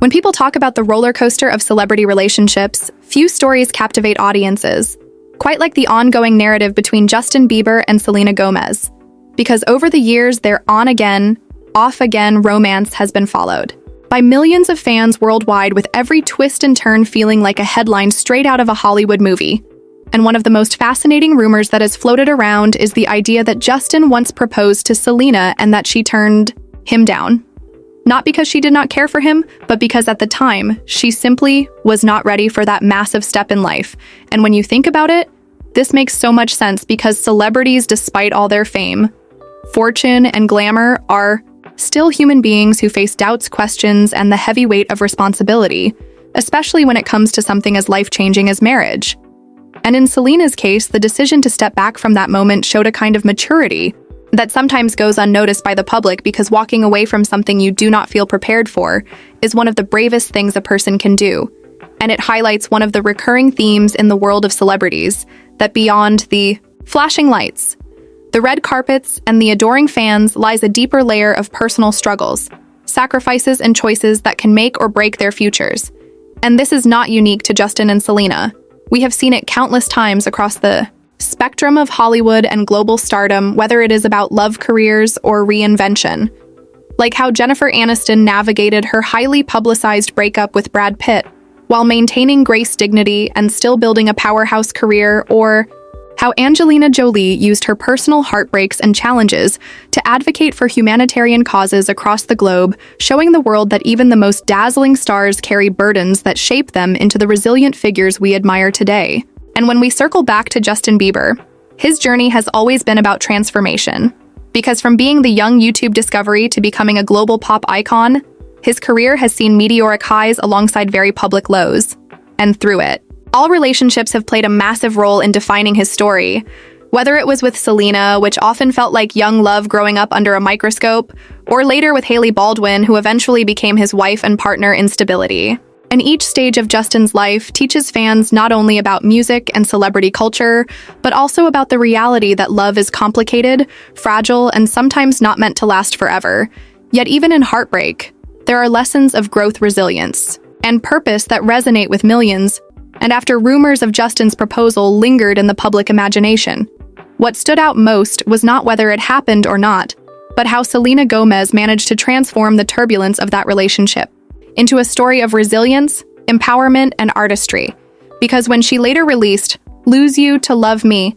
When people talk about the roller coaster of celebrity relationships, few stories captivate audiences, quite like the ongoing narrative between Justin Bieber and Selena Gomez. Because over the years, their on-again, off-again romance has been followed by millions of fans worldwide, with every twist and turn feeling like a headline straight out of a Hollywood movie. And one of the most fascinating rumors that has floated around is the idea that Justin once proposed to Selena and that she turned him down. Not because she did not care for him, but because at the time, she simply was not ready for that massive step in life. And when you think about it, this makes so much sense, because celebrities, despite all their fame, fortune, and glamour, are still human beings who face doubts, questions, and the heavy weight of responsibility, especially when it comes to something as life-changing as marriage. And in Selena's case, the decision to step back from that moment showed a kind of maturity that sometimes goes unnoticed by the public, because walking away from something you do not feel prepared for is one of the bravest things a person can do. And it highlights one of the recurring themes in the world of celebrities, that beyond the flashing lights, the red carpets, and the adoring fans lies a deeper layer of personal struggles, sacrifices, and choices that can make or break their futures. And this is not unique to Justin and Selena. We have seen it countless times across the spectrum of Hollywood and global stardom, whether it is about love careers or reinvention. Like how Jennifer Aniston navigated her highly publicized breakup with Brad Pitt while maintaining grace, dignity, and still building a powerhouse career, or how Angelina Jolie used her personal heartbreaks and challenges to advocate for humanitarian causes across the globe, showing the world that even the most dazzling stars carry burdens that shape them into the resilient figures we admire today. And when we circle back to Justin Bieber, his journey has always been about transformation. Because from being the young YouTube discovery to becoming a global pop icon, his career has seen meteoric highs alongside very public lows. And through it, all relationships have played a massive role in defining his story. Whether it was with Selena, which often felt like young love growing up under a microscope, or later with Hailey Baldwin, who eventually became his wife and partner in stability. And each stage of Justin's life teaches fans not only about music and celebrity culture, but also about the reality that love is complicated, fragile, and sometimes not meant to last forever. Yet even in heartbreak, there are lessons of growth, resilience, and purpose that resonate with millions. And after rumors of Justin's proposal lingered in the public imagination, what stood out most was not whether it happened or not, but how Selena Gomez managed to transform the turbulence of that relationship into a story of resilience, empowerment, and artistry. Because when she later released Lose You to Love Me,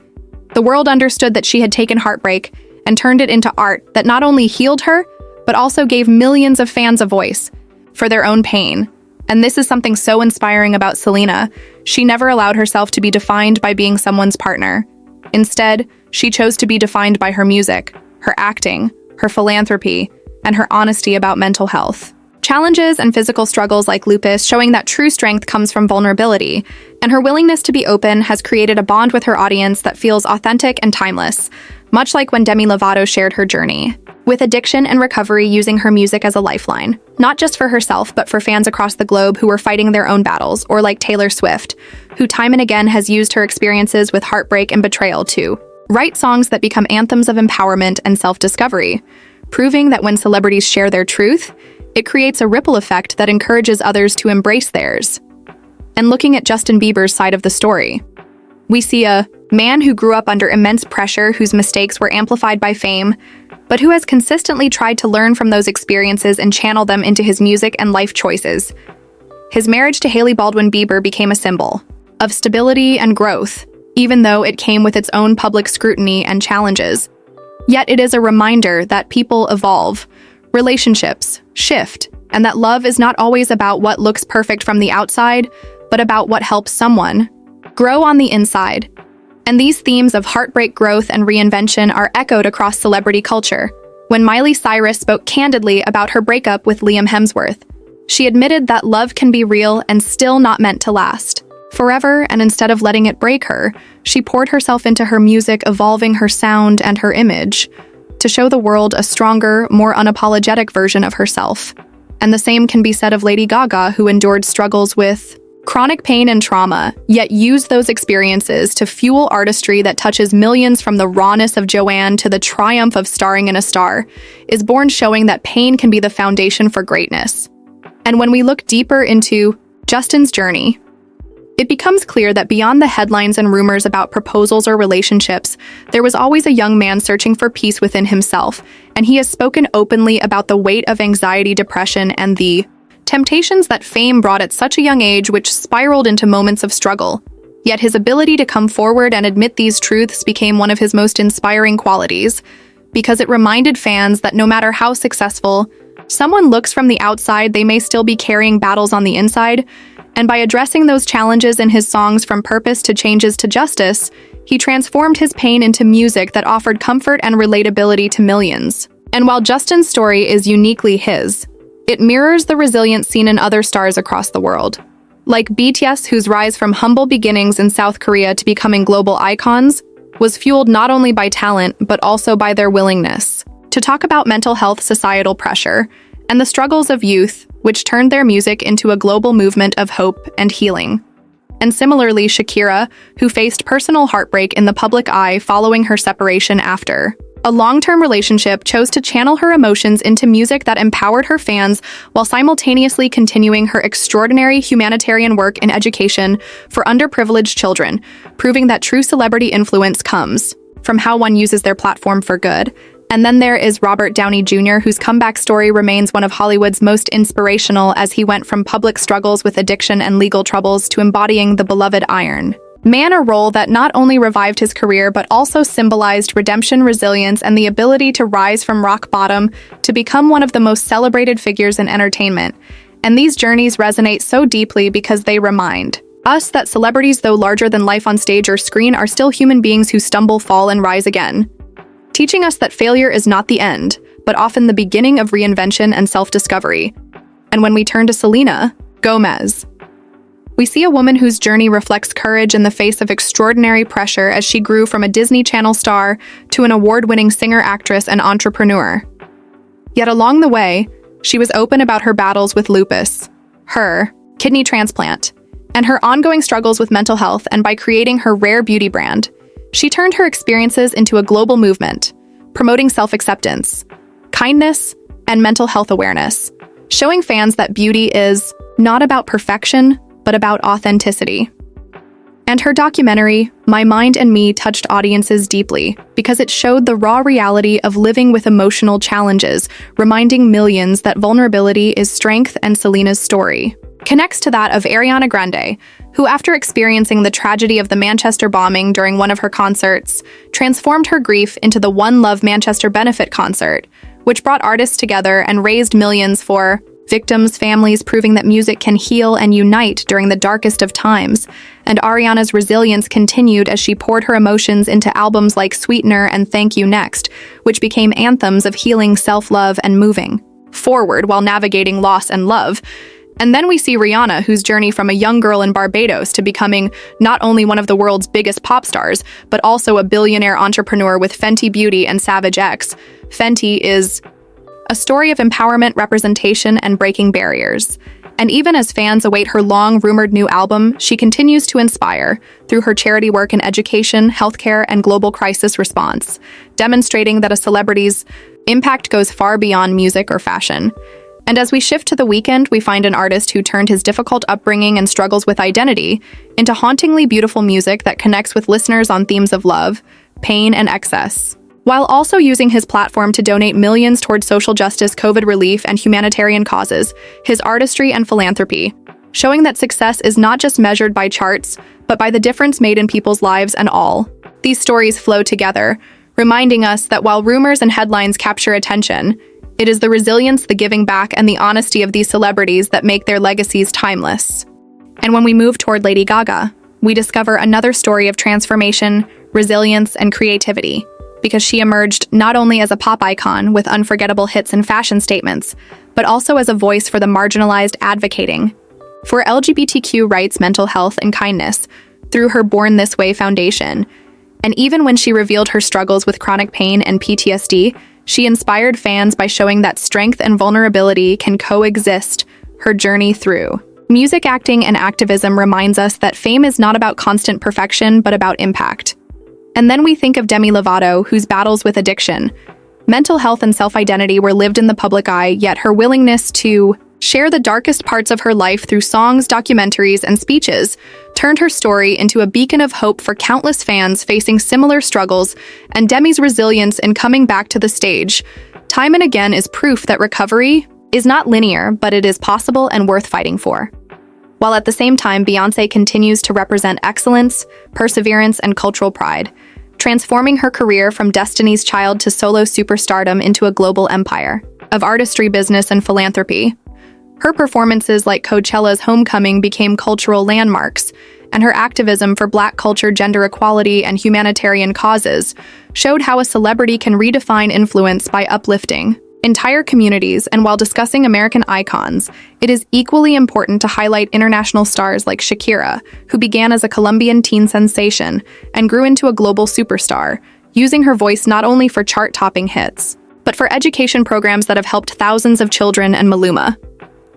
the world understood that she had taken heartbreak and turned it into art that not only healed her, but also gave millions of fans a voice for their own pain. And this is something so inspiring about Selena. She never allowed herself to be defined by being someone's partner. Instead, she chose to be defined by her music, her acting, her philanthropy, and her honesty about mental health. Challenges and physical struggles like lupus, showing that true strength comes from vulnerability, and her willingness to be open has created a bond with her audience that feels authentic and timeless, much like when Demi Lovato shared her journey with addiction and recovery, using her music as a lifeline, not just for herself, but for fans across the globe who were fighting their own battles, or like Taylor Swift, who time and again has used her experiences with heartbreak and betrayal to write songs that become anthems of empowerment and self-discovery, proving that when celebrities share their truth, it creates a ripple effect that encourages others to embrace theirs. And looking at Justin Bieber's side of the story, we see a man who grew up under immense pressure, whose mistakes were amplified by fame, but who has consistently tried to learn from those experiences and channel them into his music and life choices. His marriage to Hailey Baldwin Bieber became a symbol of stability and growth, even though it came with its own public scrutiny and challenges. Yet it is a reminder that people evolve, relationships shift, and that love is not always about what looks perfect from the outside, but about what helps someone grow on the inside. And these themes of heartbreak, growth, and reinvention are echoed across celebrity culture. When Miley Cyrus spoke candidly about her breakup with Liam Hemsworth, she admitted that love can be real and still not meant to last forever, and instead of letting it break her, she poured herself into her music, evolving her sound and her image to show the world a stronger, more unapologetic version of herself. And the same can be said of Lady Gaga, who endured struggles with chronic pain and trauma, yet used those experiences to fuel artistry that touches millions. From the rawness of Joanne to the triumph of Starring in a Star is Born, showing that pain can be the foundation for greatness. And when we look deeper into Justin's journey, it becomes clear that beyond the headlines and rumors about proposals or relationships, there was always a young man searching for peace within himself, and he has spoken openly about the weight of anxiety, depression, and the temptations that fame brought at such a young age, which spiraled into moments of struggle. Yet his ability to come forward and admit these truths became one of his most inspiring qualities, because it reminded fans that no matter how successful someone looks from the outside, they may still be carrying battles on the inside. And by addressing those challenges in his songs, From Purpose to Changes to Justice, he transformed his pain into music that offered comfort and relatability to millions. And while Justin's story is uniquely his, it mirrors the resilience seen in other stars across the world. Like BTS, whose rise from humble beginnings in South Korea to becoming global icons was fueled not only by talent, but also by their willingness to talk about mental health, societal pressure, and the struggles of youth, which turned their music into a global movement of hope and healing. And similarly, Shakira, who faced personal heartbreak in the public eye following her separation after a long-term relationship, chose to channel her emotions into music that empowered her fans while simultaneously continuing her extraordinary humanitarian work in education for underprivileged children, proving that true celebrity influence comes from how one uses their platform for good. And then there is Robert Downey Jr., whose comeback story remains one of Hollywood's most inspirational, as he went from public struggles with addiction and legal troubles to embodying the beloved Iron Man, a role that not only revived his career but also symbolized redemption, resilience, and the ability to rise from rock bottom to become one of the most celebrated figures in entertainment. And these journeys resonate so deeply because they remind us that celebrities, though larger than life on stage or screen, are still human beings who stumble, fall, and rise again, teaching us that failure is not the end, but often the beginning of reinvention and self-discovery. And when we turn to Selena Gomez, we see a woman whose journey reflects courage in the face of extraordinary pressure as she grew from a Disney Channel star to an award-winning singer, actress, and entrepreneur. Yet along the way, she was open about her battles with lupus, her kidney transplant, and her ongoing struggles with mental health. And by creating her rare beauty brand, she turned her experiences into a global movement, promoting self-acceptance, kindness, and mental health awareness, showing fans that beauty is not about perfection, but about authenticity. And her documentary, My Mind and Me, touched audiences deeply because it showed the raw reality of living with emotional challenges, reminding millions that vulnerability is strength. And Selena's story connects to that of Ariana Grande, who, after experiencing the tragedy of the Manchester bombing during one of her concerts, transformed her grief into the One Love Manchester benefit concert, which brought artists together and raised millions for victims' families, proving that music can heal and unite during the darkest of times. And Ariana's resilience continued as she poured her emotions into albums like Sweetener and Thank You Next, which became anthems of healing, self-love, and moving forward while navigating loss and love. And then we see Rihanna, whose journey from a young girl in Barbados to becoming not only one of the world's biggest pop stars, but also a billionaire entrepreneur with Fenty Beauty and Savage X. Fenty is a story of empowerment, representation, and breaking barriers. And even as fans await her long-rumored new album, she continues to inspire through her charity work in education, healthcare, and global crisis response, demonstrating that a celebrity's impact goes far beyond music or fashion. And as we shift to The Weeknd, we find an artist who turned his difficult upbringing and struggles with identity into hauntingly beautiful music that connects with listeners on themes of love, pain, and excess, while also using his platform to donate millions towards social justice, COVID relief, and humanitarian causes. His artistry and philanthropy, showing that success is not just measured by charts, but by the difference made in people's lives. And all these stories flow together, reminding us that while rumors and headlines capture attention, it is the resilience, the giving back, and the honesty of these celebrities that make their legacies timeless. And when we move toward Lady Gaga, we discover another story of transformation, resilience, and creativity, because she emerged not only as a pop icon with unforgettable hits and fashion statements, but also as a voice for the marginalized, advocating for LGBTQ rights, mental health, and kindness through her Born This Way Foundation. And even when she revealed her struggles with chronic pain and PTSD, she inspired fans by showing that strength and vulnerability can coexist. Her journey through music, acting, and activism reminds us that fame is not about constant perfection, but about impact. And then we think of Demi Lovato, whose battles with addiction, mental health, and self-identity were lived in the public eye, yet her willingness to share the darkest parts of her life through songs, documentaries, and speeches, turned her story into a beacon of hope for countless fans facing similar struggles, and Demi's resilience in coming back to the stage, time and again, is proof that recovery is not linear, but it is possible and worth fighting for. While at the same time, Beyoncé continues to represent excellence, perseverance, and cultural pride, transforming her career from Destiny's Child to solo superstardom into a global empire of artistry, business, and philanthropy. Her performances like Coachella's Homecoming became cultural landmarks, and her activism for Black culture, gender equality, and humanitarian causes showed how a celebrity can redefine influence by uplifting entire communities. And while discussing American icons, it is equally important to highlight international stars like Shakira, who began as a Colombian teen sensation and grew into a global superstar, using her voice not only for chart-topping hits, but for education programs that have helped thousands of children. And Maluma,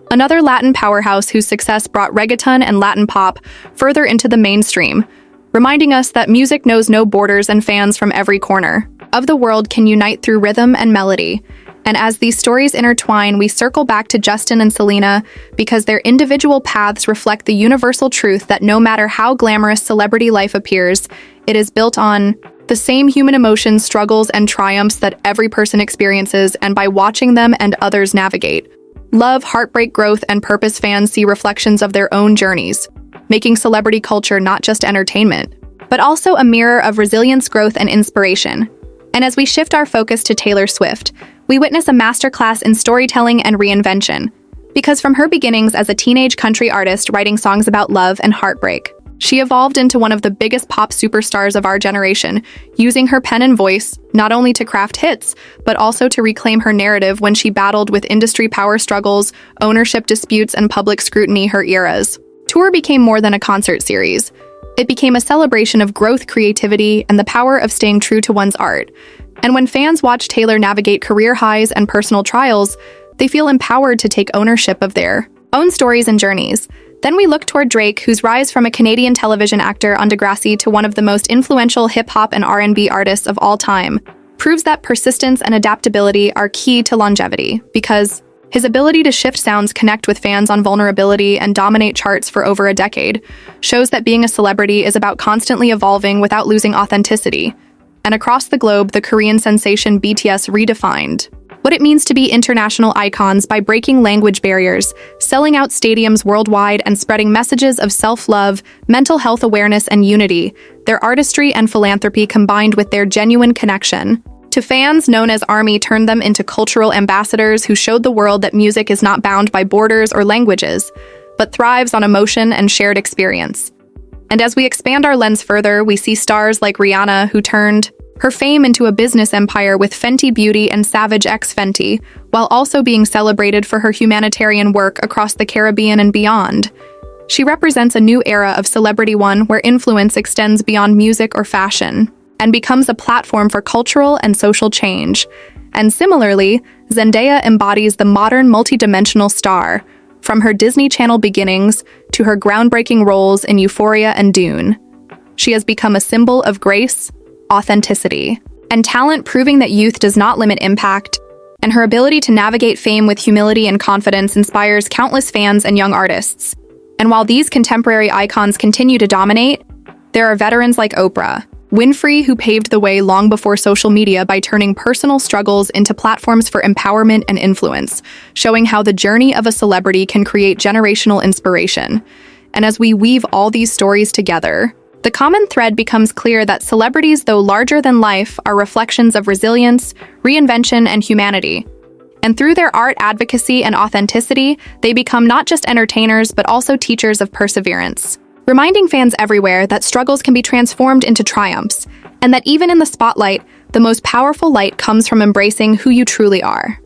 another Latin powerhouse whose success brought reggaeton and Latin pop further into the mainstream, reminding us that music knows no borders and fans from every corner of the world can unite through rhythm and melody. And as these stories intertwine, we circle back to Justin and Selena because their individual paths reflect the universal truth that no matter how glamorous celebrity life appears, it is built on the same human emotions, struggles, and triumphs that every person experiences. And by watching them and others navigate love, heartbreak, growth, and purpose, fans see reflections of their own journeys, making celebrity culture not just entertainment, but also a mirror of resilience, growth, and inspiration. And as we shift our focus to Taylor Swift, we witness a masterclass in storytelling and reinvention. Because from her beginnings as a teenage country artist writing songs about love and heartbreak, she evolved into one of the biggest pop superstars of our generation, using her pen and voice not only to craft hits, but also to reclaim her narrative when she battled with industry power struggles, ownership disputes, and public scrutiny. Her era's tour became more than a concert series. It became a celebration of growth, creativity, and the power of staying true to one's art. And when fans watch Taylor navigate career highs and personal trials, they feel empowered to take ownership of their own stories and journeys. Then we look toward Drake, whose rise from a Canadian television actor on Degrassi to one of the most influential hip-hop and R&B artists of all time proves that persistence and adaptability are key to longevity, because his ability to shift sounds, connect with fans on vulnerability, and dominate charts for over a decade shows that being a celebrity is about constantly evolving without losing authenticity. And across the globe, the Korean sensation BTS redefined what it means to be international icons by breaking language barriers, selling out stadiums worldwide, and spreading messages of self-love, mental health awareness, and unity. Their artistry and philanthropy, combined with their genuine connection to fans known as ARMY, turned them into cultural ambassadors who showed the world that music is not bound by borders or languages, but thrives on emotion and shared experience. And as we expand our lens further, we see stars like Rihanna, who turned her fame into a business empire with Fenty Beauty and Savage X Fenty, while also being celebrated for her humanitarian work across the Caribbean and beyond. She represents a new era of celebrity, one where influence extends beyond music or fashion and becomes a platform for cultural and social change. And similarly, Zendaya embodies the modern multidimensional star, from her Disney Channel beginnings to her groundbreaking roles in Euphoria and Dune. She has become a symbol of grace, authenticity, and talent, proving that youth does not limit impact, and her ability to navigate fame with humility and confidence inspires countless fans and young artists. And while these contemporary icons continue to dominate, there are veterans like Oprah Winfrey, who paved the way long before social media by turning personal struggles into platforms for empowerment and influence, showing how the journey of a celebrity can create generational inspiration. And as we weave all these stories together, the common thread becomes clear that celebrities, though larger than life, are reflections of resilience, reinvention, and humanity. And through their art, advocacy, and authenticity, they become not just entertainers, but also teachers of perseverance, reminding fans everywhere that struggles can be transformed into triumphs, and that even in the spotlight, the most powerful light comes from embracing who you truly are.